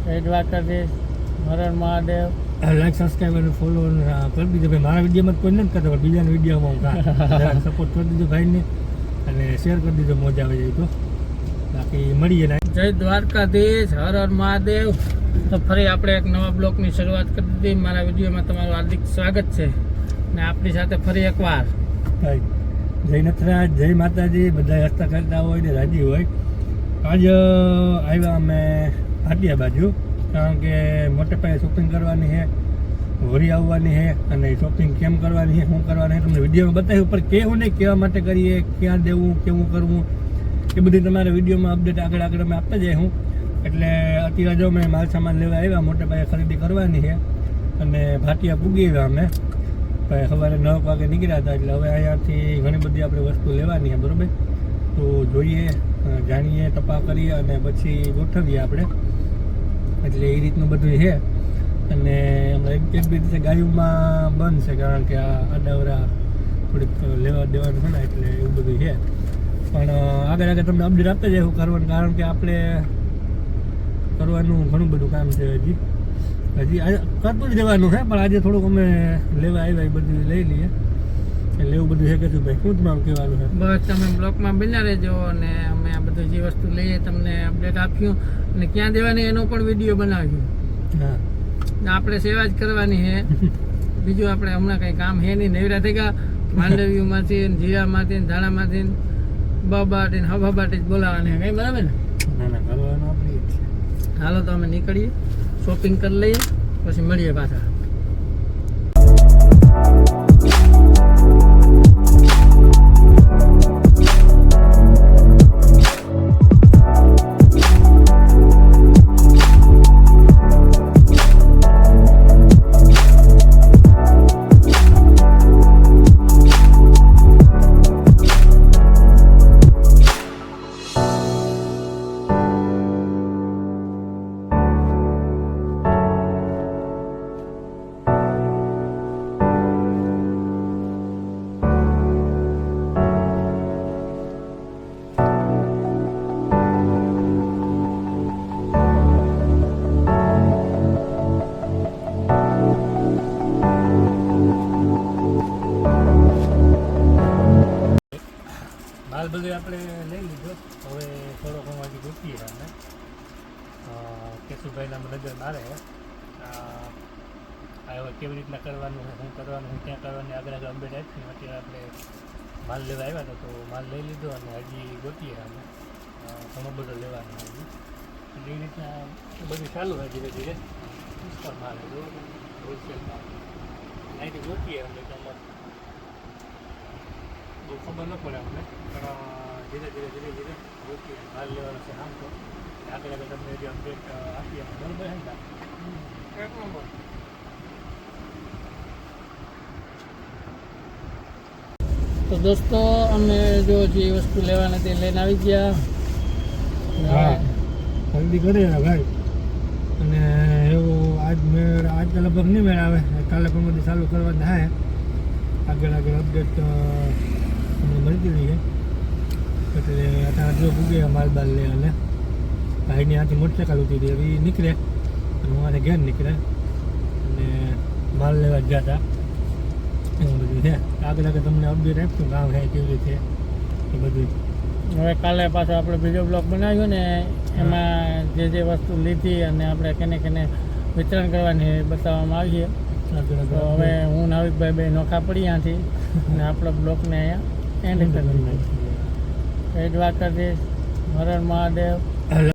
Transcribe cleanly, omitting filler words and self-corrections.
જય Dwarkadhish, Har Har Mahadev. Like subscribe અને follow કરી દીધો ભાઈ. મારા વિડીયોમાં કોઈ નથી કરતો, પણ બીજાના વિડીયોમાં હું સપોર્ટ કરી દીધો ભાઈને અને શેર કરી દીધો. મજા આવે જાય તો બાકી મળીએ ને. જય દ્વારકાધીશ, હર હર મહાદેવ. તો ફરી આપણે એક નવા બ્લોકની શરૂઆત કરી દીધી. મારા વિડીયોમાં તમારું હાર્દિક સ્વાગત છે ને આપણી સાથે ફરી એકવાર જય નથરાજ, જય માતાજી. બધા હસતા કરતા હોય ને રાજી હોય. આજ આવ્યા અમે ભાટિયા બાજુ, કારણ કે મોટે પાયે શોપિંગ કરવાની છે, હોળી આવવાની છે અને શોપિંગ કેમ કરવાની છે, શું કરવાની છે તમને વિડીયોમાં બતાવ્યું. પણ કેવું નહીં, કેવા માટે કરીએ, ક્યાં દેવું, કેવું કરવું, એ બધી તમારે વિડીયોમાં અપડેટ આગળ અમે આપતા જાય હું. એટલે અત્યારે જો મેં માલ સામાન લેવા આવ્યા, મોટે પાયે ખરીદી કરવાની છે અને ભાટિયા પૂગી આવ્યા અમે. પછી સવારે 9 વાગે નીકળ્યા હતા, એટલે હવે અહીંયાથી ઘણી બધી આપણે વસ્તુ લેવાની છે, બરાબર. તો જોઈએ, જાણીએ, તપાસ કરીએ અને પછી ગોઠવીએ આપણે. એટલે એ રીતનું બધું છે. અને હમણાં એક બે રીતે ગાયુમાં બંધ છે, કારણ કે આ આડાવરા થોડીક લેવા દેવાનું છે ને, એટલે એવું બધું છે. પણ આગળ તમને અપડેટ આપતા જાય શું કરવાનું, કારણ કે આપણે કરવાનું ઘણું બધું કામ છે. હજી કરતું જ રહેવાનું છે, પણ આજે થોડુંક અમે લેવા આવ્યા, એ બધું લઈ લઈએ. એટલે એવું બધું છે કે શું ભાઈ, શું તમારું કહેવાનું છે? બસ તમે બ્લોકમાં બન્યા રહેજો અને અમે આ બધું જે વસ્તુ લઈએ તમને અપડેટ આપ્યું અને ક્યાં દેવાની એનો પણ વિડીયો બનાવ્યો. હા, આપણે સેવા જ કરવાની છે, બીજું આપણે હમણાં કંઈ કામ છે નહીં. નવરા થઈ ગયા માંડવીમાંથી, જીરામાંથી, ધાણામાંથી, બાબાટી ને હબાબાટી જ બોલાવવાની કઈ, બરાબર ને? ના કરવાનું આપણી જ છે. હાલો તો અમે નીકળીએ, શોપિંગ કરી લઈએ, પછી મળીએ પાછા. માલ બધું આપણે લઈ લીધો. હવે થોડો ઘણો ગોતીએ અમે. કેશુભાઈના નજર મારે હવે કેવી રીતના કરવાનું છે, શું કરવાનું, શું ક્યાં કરવાની આગળ અપડેટ આપી. અત્યારે આપણે માલ લેવા આવ્યા હતા, તો માલ લઈ લીધો અને હજી ગોતીએ અમે. ઘણો બધો લેવાનો હજી, એટલે એ રીતના બધું ચાલુ હોય ધીરે ધીરે. પુષ્કળ માલ હતો, હોલસેલ માલ અહીંથી ગોતીએ અમે. બહુ ખબર ન પડે અમને, પણ ધીરે ધીરે ગોતીએ માલ લેવાનો છે. આમ તો આગળ તમને જે અપડેટ આપીએ બરાબર છે ને? એક નંબર. તો દોસ્તો અમે જો જે વસ્તુ લેવાના તે લઈને આવી ગયા. હા, ખરીદી કરીએ ને ભાઈ. અને એવું આજ તો લગભગ નહીં મેળ આવે, કાલે પણ બધી ચાલુ કરવા થાય. આગળ અપડેટ અમને મળતી રહીએ. એટલે અત્યારે જો પૂગે માલ બાલ લે અને ભાઈની હાથે મોટરસાઇકલ ઉતી હતી, એવી નીકળે અને હું આને ઘેર નીકળે અને માલ લેવા જ ગયા હતા. એવું બધું છે. આગળ તમને અપડેટ આપ્યું કામ છે કેવી રીતે એ બધું. હવે કાલે પાછો આપણે બીજો બ્લોગ બનાવ્યો ને, એમાં જે વસ્તુ લીધી અને આપણે કેને વિતરણ કરવાની બતાવવામાં આવીએ. તો હવે હું નાવિકભાઈ બે નોખા પડી ત્યાંથી અને આપણા બ્લોકને અહીંયા એન્ડ કરી નાખીએ. જય દ્વારકાધીશ, હર હર મહાદેવ.